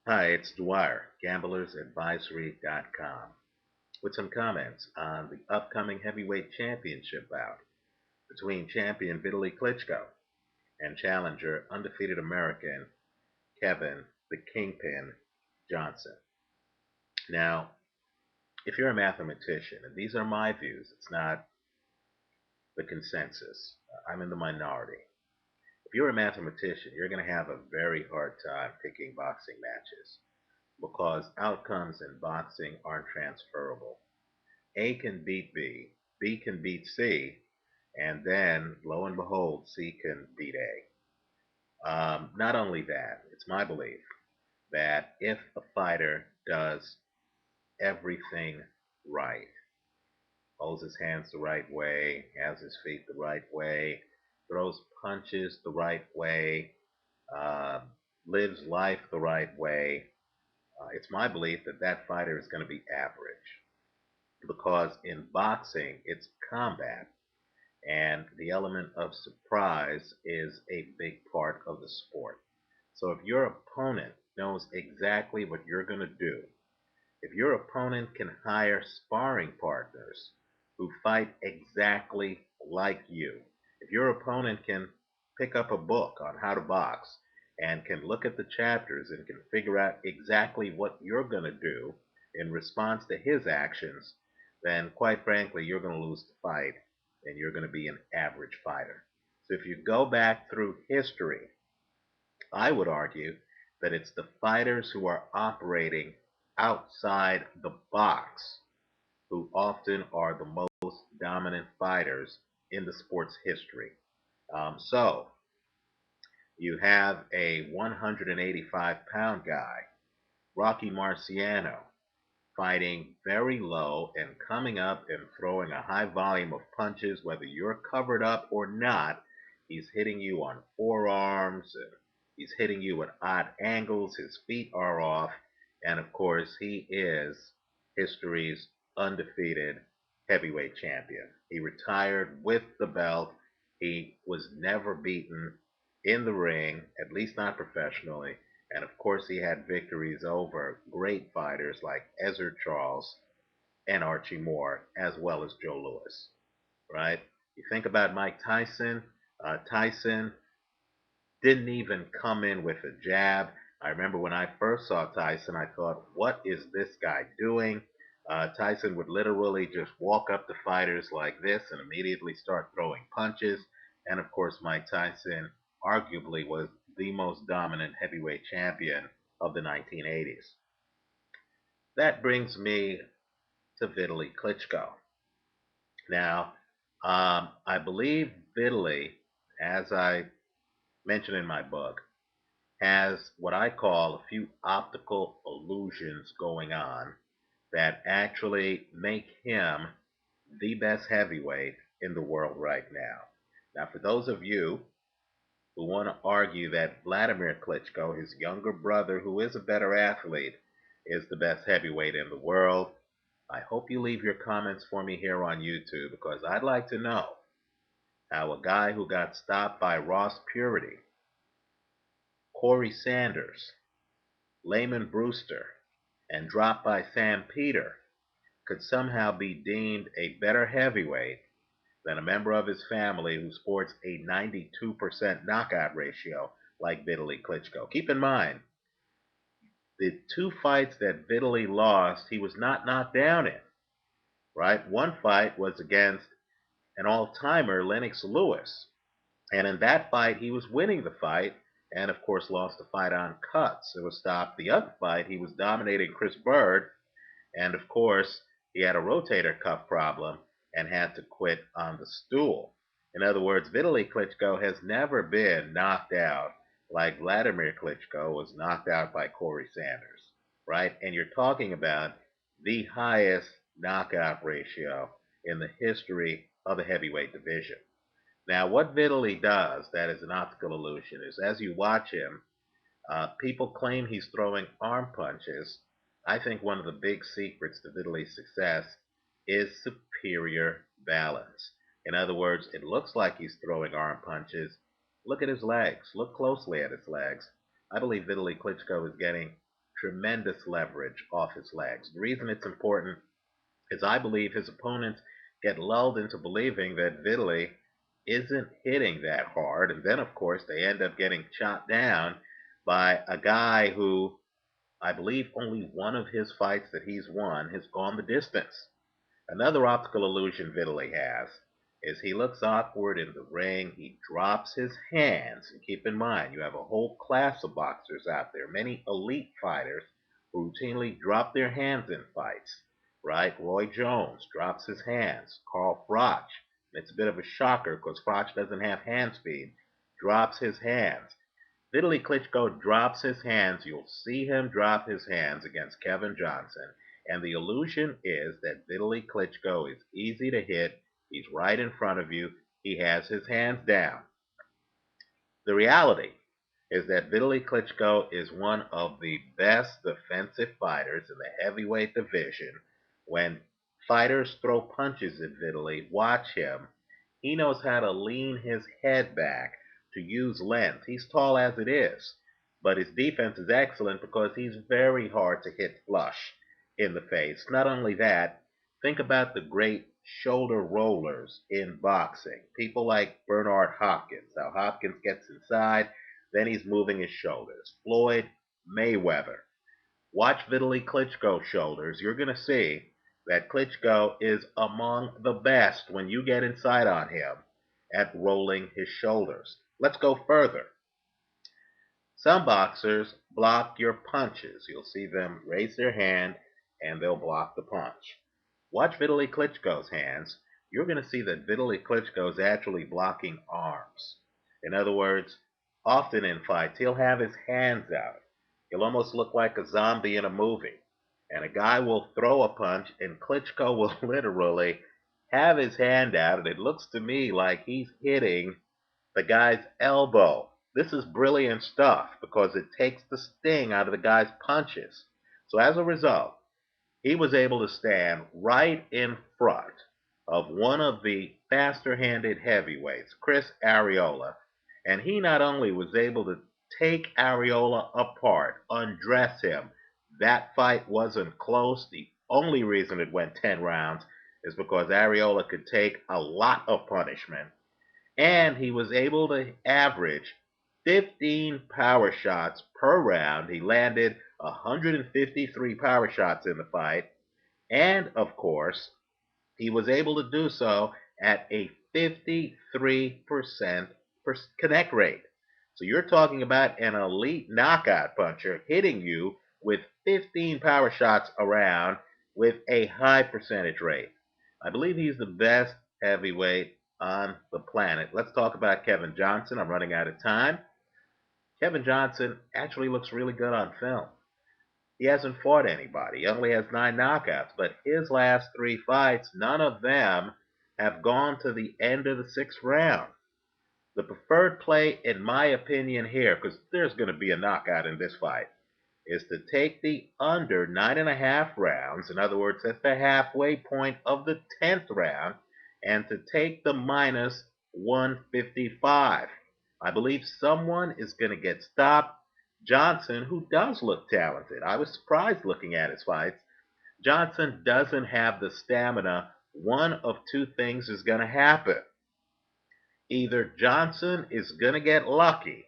Hi, it's Dwyer, gamblersadvisory.com, with some comments on the upcoming heavyweight championship bout between champion Vitali Klitschko and challenger undefeated American Kevin the Kingpin Johnson. Now, if you're a mathematician, and these are my views, it's not the consensus, I'm in the minority. If you're a mathematician, you're going to have a very hard time picking boxing matches because outcomes in boxing aren't transferable. A can beat B, B can beat C, and then lo and behold, C can beat A. Not only that, it's my belief that if a fighter does everything right, holds his hands the right way, has his feet the right way, throws punches the right way, uh, lives life the right way, it's my belief that that fighter is going to be average because in boxing it's combat and the element of surprise is a big part of the sport. So if your opponent knows exactly what you're going to do, if your opponent can hire sparring partners who fight exactly like you, if your opponent can pick up a book on how to box and can look at the chapters and can figure out exactly what you're going to do in response to his actions, then quite frankly, you're going to lose the fight and you're going to be an average fighter. So if you go back through history, I would argue that it's the fighters who are operating outside the box who often are the most dominant fighters in the sport's history. So you have a 185-pound guy, Rocky Marciano, fighting very low and coming up and throwing a high volume of punches, whether you're covered up or not. He's hitting you on forearms and he's hitting you at odd angles. His feet are off. And of course, he is history's undefeated heavyweight champion. He retired with the belt. He was never beaten in the ring, at least not professionally. And of course, he had victories over great fighters like Ezzard Charles and Archie Moore, as well as Joe Louis, right? You think about Mike Tyson. Tyson didn't even come in with a jab. I remember when I first saw Tyson, I thought, what is this guy doing? Tyson would literally just walk up to fighters like this and immediately start throwing punches. And of course, Mike Tyson arguably was the most dominant heavyweight champion of the 1980s. That brings me to Vitali Klitschko. Now, I believe Vitali, as I mentioned in my book, has what I call a few optical illusions going on that actually make him the best heavyweight in the world right now. Now, for those of you who want to argue that Vladimir Klitschko, his younger brother, who is a better athlete, is the best heavyweight in the world, I hope you leave your comments for me here on YouTube because I'd like to know how a guy who got stopped by Ross Purity, Corey Sanders, Layman Brewster, and dropped by Sam Peter could somehow be deemed a better heavyweight than a member of his family who sports a 92% knockout ratio like Vitali Klitschko. Keep in mind, the two fights that Vitali lost, he was not knocked down in, right? One fight was against an all-timer, Lennox Lewis. And in that fight, he was winning the fight and, of course, lost the fight on cuts. It was stopped. The other fight, he was dominating Chris Bird. And, of course, he had a rotator cuff problem and had to quit on the stool. In other words, Vitali Klitschko has never been knocked out like Vladimir Klitschko was knocked out by Corey Sanders, right? And you're talking about the highest knockout ratio in the history of the heavyweight division. Now, what Vitali does that is an optical illusion is as you watch him, people claim he's throwing arm punches. I think one of the big secrets to Vitali's success is superior balance. In other words, it looks like he's throwing arm punches. Look at his legs. Look closely at his legs. I believe Vitali Klitschko is getting tremendous leverage off his legs. The reason it's important is I believe his opponents get lulled into believing that Vitali isn't hitting that hard, and then of course they end up getting chopped down by a guy who I believe only one of his fights that he's won has gone the distance. Another optical illusion Vitali has is he looks awkward in the ring. He drops his hands. And keep in mind, you have a whole class of boxers out there, many elite fighters who routinely drop their hands in fights. Right? Roy Jones drops his hands. Carl Froch, it's a bit of a shocker because Froch doesn't have hand speed, drops his hands. Vitali Klitschko drops his hands. You'll see him drop his hands against Kevin Johnson. And the illusion is that Vitali Klitschko is easy to hit. He's right in front of you. He has his hands down. The reality is that Vitali Klitschko is one of the best defensive fighters in the heavyweight division. When fighters throw punches at Vitali, watch him. He knows how to lean his head back to use length. He's tall as it is, but his defense is excellent because he's very hard to hit flush in the face. Not only that, think about the great shoulder rollers in boxing. People like Bernard Hopkins. How Hopkins gets inside, then he's moving his shoulders. Floyd Mayweather. Watch Vitali Klitschko's shoulders. You're going to see that Klitschko is among the best when you get inside on him at rolling his shoulders. Let's go further. Some boxers block your punches. You'll see them raise their hand and they'll block the punch. Watch Vitali Klitschko's hands. You're going to see that Vitali Klitschko is actually blocking arms. In other words, often in fights, he'll have his hands out. He'll almost look like a zombie in a movie. And a guy will throw a punch, and Klitschko will literally have his hand out, and it looks to me like he's hitting the guy's elbow. This is brilliant stuff because it takes the sting out of the guy's punches. So as a result, he was able to stand right in front of one of the faster-handed heavyweights, Chris Arreola, and he not only was able to take Arreola apart, undress him. That fight wasn't close. The only reason it went 10 rounds is because Arreola could take a lot of punishment, and he was able to average 15 power shots per round. He landed 153 power shots in the fight, and of course, he was able to do so at a 53% connect rate. So you're talking about an elite knockout puncher hitting you with 15 power shots around with a high percentage rate. I believe he's the best heavyweight on the planet. Let's talk about Kevin Johnson. I'm running out of time. Kevin Johnson actually looks really good on film. He hasn't fought anybody. He only has 9 knockouts, but his last 3 fights, none of them have gone to the end of the 6th round. The preferred play, in my opinion here, because there's going to be a knockout in this fight, is to take the under 9.5 rounds, in other words, at the halfway point of the 10th round, and to take the minus 155. I believe someone is going to get stopped. Johnson, who does look talented, I was surprised looking at his fights. Johnson doesn't have the stamina. One of two things is going to happen. Either Johnson is going to get lucky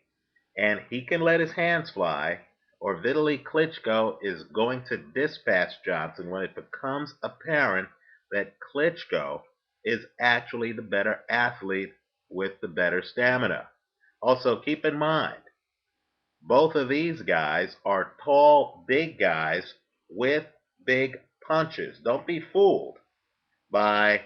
and he can let his hands fly, or Vitali Klitschko is going to dispatch Johnson when it becomes apparent that Klitschko is actually the better athlete with the better stamina. Also, keep in mind, both of these guys are tall, big guys with big punches. Don't be fooled by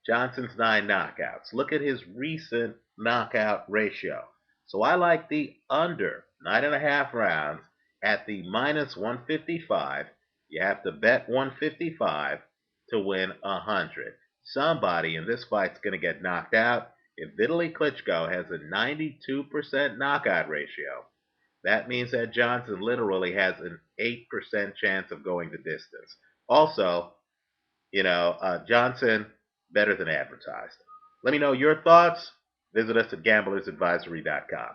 Johnson's 9 knockouts. Look at his recent knockout ratio. So I like the under 9.5 rounds at the minus 155. You have to bet 155 to win 100. Somebody in this fight's going to get knocked out. If Vitali Klitschko has a 92% knockout ratio, that means that Johnson literally has an 8% chance of going the distance. Also, Johnson, better than advertised. Let me know your thoughts. Visit us at gamblersadvisory.com.